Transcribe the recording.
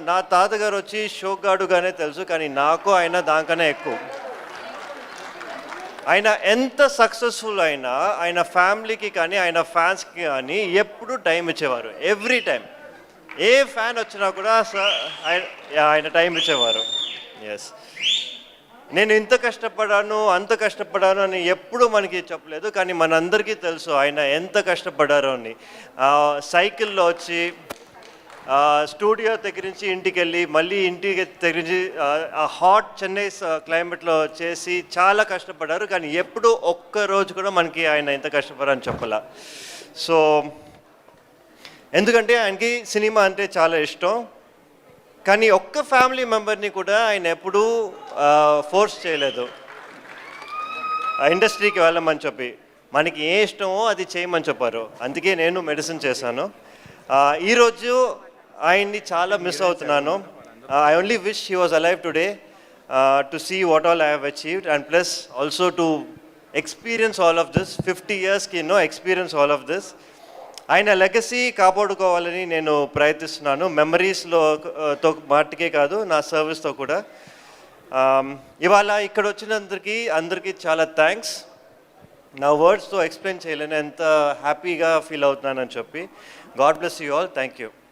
నా తాతగారు వచ్చి షోగాడుగానే తెలుసు, కానీ నాకు ఆయన దానికన్నా ఎక్కువ. ఆయన ఎంత సక్సెస్ఫుల్ అయినా ఆయన ఫ్యామిలీకి కానీ ఆయన ఫ్యాన్స్కి కానీ ఎప్పుడు టైం ఇచ్చేవారు. ఎవ్రీ టైం ఏ ఫ్యాన్ వచ్చినా కూడా ఆయన టైం ఇచ్చేవారు. ఎస్, నేను ఇంత కష్టపడాను అంత కష్టపడాను అని ఎప్పుడు మనకి చెప్పలేదు, కానీ మనందరికీ తెలుసు ఆయన ఎంత కష్టపడారో అని. సైకిల్లో వచ్చి స్టూడియో దగ్గర నుంచి ఇంటికి వెళ్ళి మళ్ళీ ఇంటికి దగ్గర నుంచి ఆ హాట్ చెన్నై క్లైమేట్లో చేసి చాలా కష్టపడ్డారు, కానీ ఎప్పుడు ఒక్కరోజు కూడా మనకి ఆయన ఎంత కష్టపడారని చెప్పాల. సో ఎందుకంటే ఆయనకి సినిమా అంటే చాలా ఇష్టం, కానీ ఒక్క ఫ్యామిలీ మెంబర్ని కూడా ఆయన ఎప్పుడూ ఫోర్స్ చేయలేదు ఇండస్ట్రీకి వెళ్ళమని చెప్పి. మనకి ఏ ఇష్టమో అది చేయమని చెప్పారు, అందుకే నేను మెడిసిన్ చేశాను. ఈరోజు ఆయన్ని చాలా మిస్ అవుతున్నాను. I only wish he was alive today to see what all I have achieved and plus also to experience all of this. 50 yearsకి ఎక్స్పీరియన్స్ ఆల్ ఆఫ్ దిస్. ఆయన లెగసీ కాపాడుకోవాలని నేను ప్రయత్నిస్తున్నాను, మెమరీస్తో మాటకే కాదు నా సర్వీస్తో కూడా. ఇవాళ ఇక్కడ వచ్చినందరికీ చాలా థ్యాంక్స్. నా వర్డ్స్తో ఎక్స్ప్లెయిన్ చేయలేను ఎంత హ్యాపీగా ఫీల్ అవుతున్నానని చెప్పి. God bless you all. Thank you.